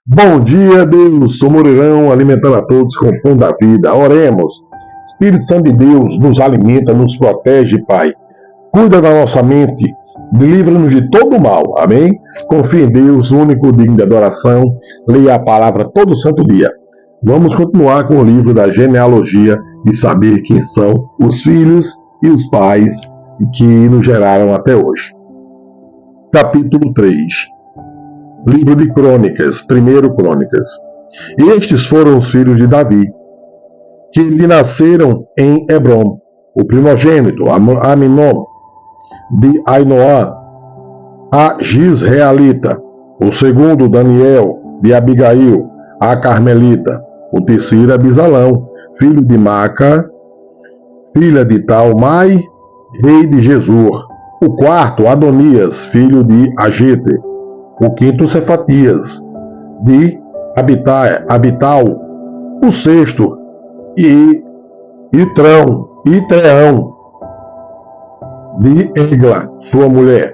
Bom dia, Deus, o Morirão, alimentando a todos com o pão da vida. Oremos. Espírito Santo de Deus, nos alimenta, nos protege, Pai. Cuida da nossa mente, livra-nos de todo mal. Amém? Confie em Deus, o único digno de adoração. Leia a palavra todo santo dia. Vamos continuar com o livro da genealogia e saber quem são os filhos e os pais que nos geraram até hoje. Capítulo 3. Livro de Crônicas, 1 Crônicas. Estes foram os filhos de Davi, que lhe nasceram em Hebrom, o primogênito, Aminon, de Ainoã, a Gisrealita, o segundo, Daniel, de Abigail, a Carmelita, o terceiro, Abisalão, filho de Maca, filha de Talmai, rei de Jesur, o quarto, Adonias, filho de Agite, o quinto, Cefatias, de Abital, o sexto, Itreão, de Egla, sua mulher.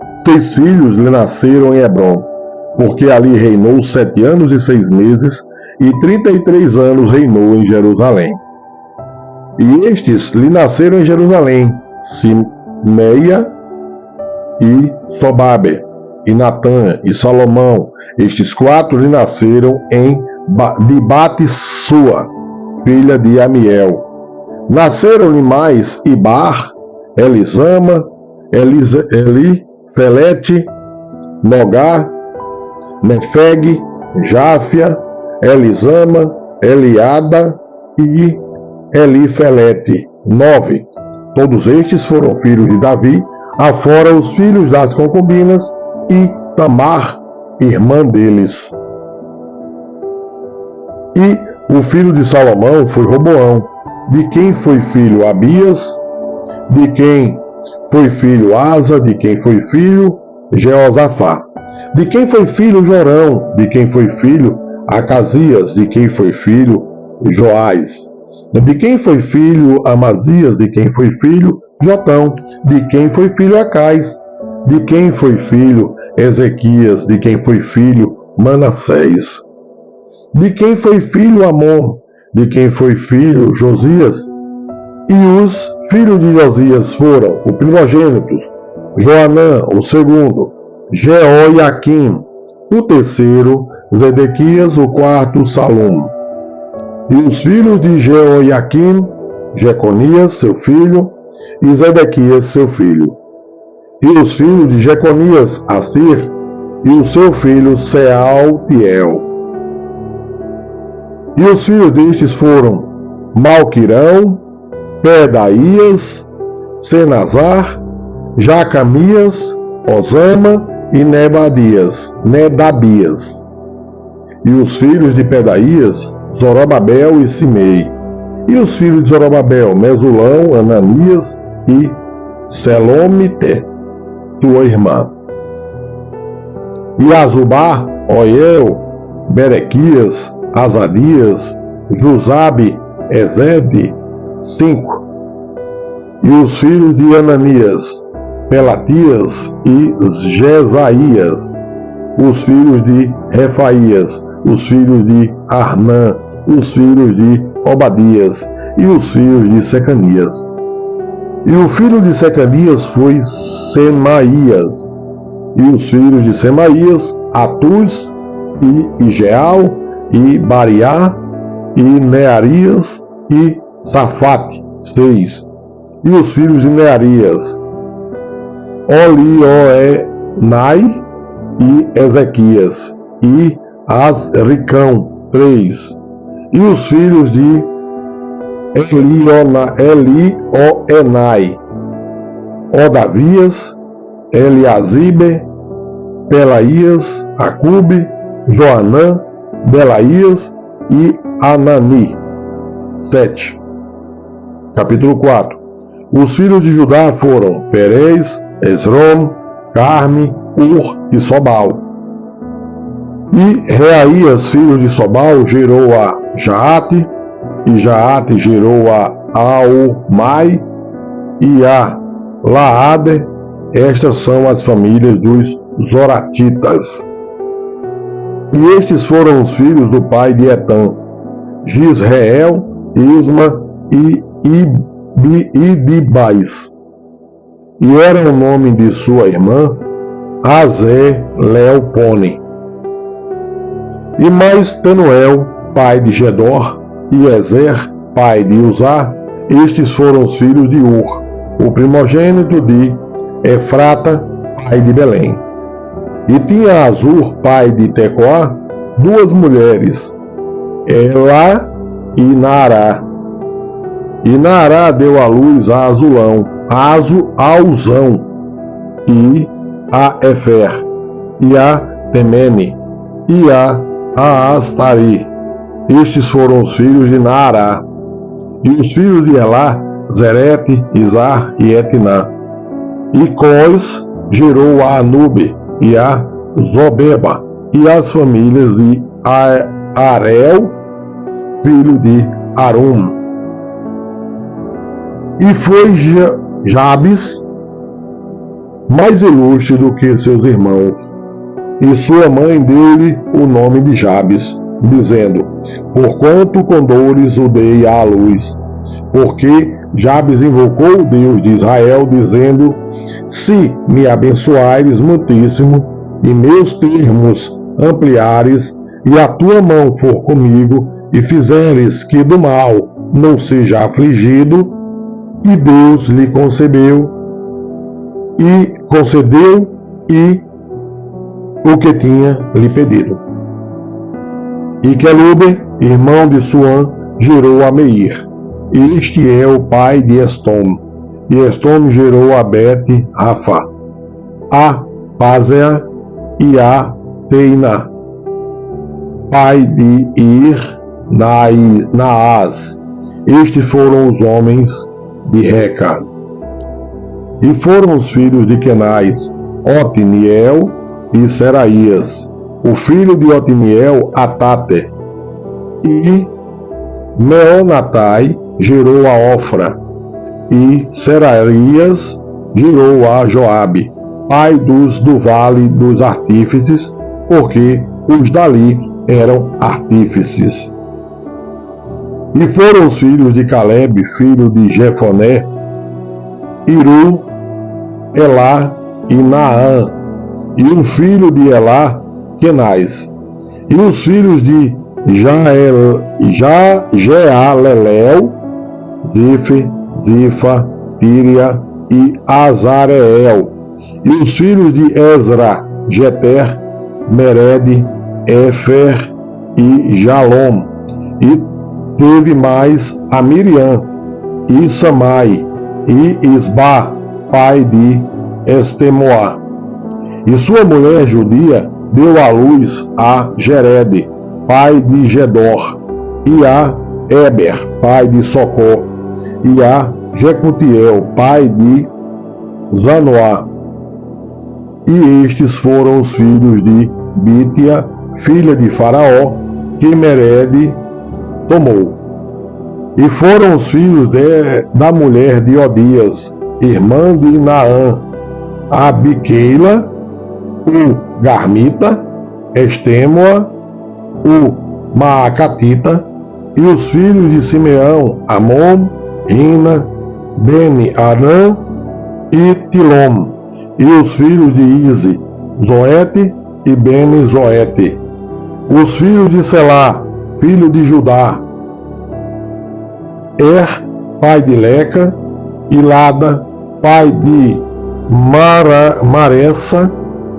6 filhos lhe nasceram em Hebrom, porque ali reinou 7 anos e 6 meses, e 33 anos reinou em Jerusalém. E estes lhe nasceram em Jerusalém, Simeia e Sobabe, e Natã e Salomão. Estes 4 lhe nasceram de Bate-sua, filha de Amiel. Nasceram-lhe mais Ibar, Elisama, Elifelete, Nogá, Nefeg, Jáfia, Elisama, Eliada e Elifelete. 9. Todos estes foram filhos de Davi, afora os filhos das concubinas, e Tamar, irmã deles. E o filho de Salomão foi Roboão, de quem foi filho Abias, de quem foi filho Asa, de quem foi filho Jeosafá, de quem foi filho Jorão, de quem foi filho Acasias, de quem foi filho Joás, de quem foi filho Amazias, de quem foi filho Jotão, de quem foi filho Acais, de quem foi filho Ezequias, de quem foi filho Manassés, de quem foi filho Amon, de quem foi filho Josias. E os filhos de Josias foram o primogênito, Joanã, o segundo, Jeoiaquim, o terceiro, Zedequias, o quarto, Salum. E os filhos de Jeoiaquim, Jeconias, seu filho, e Zedequias, seu filho. E os filhos de Jeconias, Assir, e o seu filho Sealtiel. E os filhos destes foram Malquirão, Pedaías, Senazar, Jacamias, Osama e Nedabias. E os filhos de Pedaías, Zorobabel e Simei. E os filhos de Zorobabel, Mesulão, Ananias e Selomite, sua irmã. E Azubá, Oel, Berequias, Azarias, Jusabe, Ezede, 5. E os filhos de Ananias, Pelatias e Jesaías. Os filhos de Refaías, os filhos de Arnã, os filhos de Obadias e os filhos de Secanias. E o filho de Secanias foi Semaías. E os filhos de Semaías, Atus e Igeal e Bariá e Nearias e Safate, 6. E os filhos de Nearias, Olioenai e Ezequias e Asricão, 3. E os filhos de Elioenai, Odavias, Eliasibe, Pelaías, Acube, Joanã, Belaías e Anani. 7. Capítulo 4. Os filhos de Judá foram Perez, Esrom, Carme, Ur e Sobal. E Reaías, filho de Sobal, gerou a Jaate, e Jaate gerou a Aumai e a Laade. Estas são as famílias dos Zoratitas. E estes foram os filhos do pai de Etã: Gisreel, Isma e Idibais. E era o nome de sua irmã Azeleopone. E mais Penuel, pai de Gedor, e Ezer, pai de Uzá. Estes foram os filhos de Ur, o primogênito de Efrata, pai de Belém. E tinha Azur, pai de Tecoá, duas mulheres, Elá e Naará. E Naará deu à luz a Azulão, a Uzão, e a Efer, e a Temene, e a Astari. Estes foram os filhos de Naará. E os filhos de Elá, Zerete, Izar e Etná. E Cós gerou a Anube e a Zobeba, e as famílias de Arel, filho de Arum. E foi Jabes mais ilustre do que seus irmãos, e sua mãe deu-lhe o nome de Jabes, dizendo: porquanto com dores o dei à luz. Porque Jabes invocou o Deus de Israel, dizendo: se me abençoares muitíssimo, e meus termos ampliares, e a tua mão for comigo, e fizeres que do mal não seja afligido, e Deus lhe concedeu e o que tinha lhe pedido. E Quelube, irmão de Suã, gerou a Meir. Este é o pai de Estom. E Estom gerou a Bet-Rafa, a Pazea e a Teina, pai de Ir Naás. Estes foram os homens de Reca. E foram os filhos de Kenaz, Otiniel e Seraías. O filho de Otiniel, Atate. E Meonatai gerou a Ofra. E Seraías gerou a Joabe, pai do vale dos artífices, porque os dali eram artífices. E foram os filhos de Caleb, filho de Jefoné, Iru, Elá e Naã, e um filho de Elá, Kenaz. E os filhos de Jealelel, Zife, Zifa, Tíria e Azareel. E os filhos de Ezra, Jeter, Mered, Efer e Jalom. E teve mais a Miriam, e Samai, e Isba, pai de Estemoá. E sua mulher judia deu à luz a Jered, pai de Gedor, e a Eber, pai de Socó, e a Jecutiel, pai de Zanoá. E estes foram os filhos de Bítia, filha de Faraó, que Mered tomou. E foram os filhos da mulher de Odias, irmã de Naã, a Biqueila, o Garmita, Estemoa, o Maacatita, e os filhos de Simeão, Amon, Rina, Beni-Arã e Tilom, e os filhos de Ize, Zoete e Beni-Zoete. Os filhos de Selá, filho de Judá, pai de Leca, e Lada, pai de Maressa,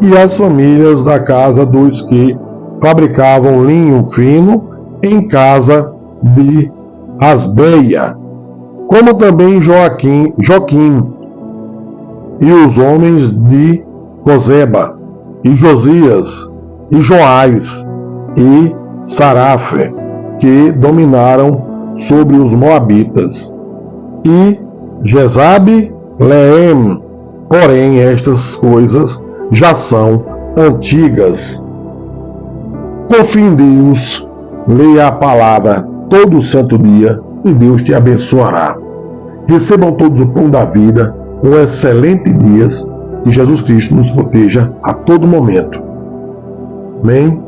e as famílias da casa dos que fabricavam linho fino em casa de Asbeia, como também Joquim, e os homens de Cozeba, e Josias, e Joás, e Sarafe, que dominaram sobre os moabitas, e Jezabe, Leem. Porém, estas coisas já são antigas. Confie em Deus, leia a palavra todo santo dia, e Deus te abençoará. Recebam todos o pão da vida, um excelente dia, e Jesus Cristo nos proteja a todo momento. Amém?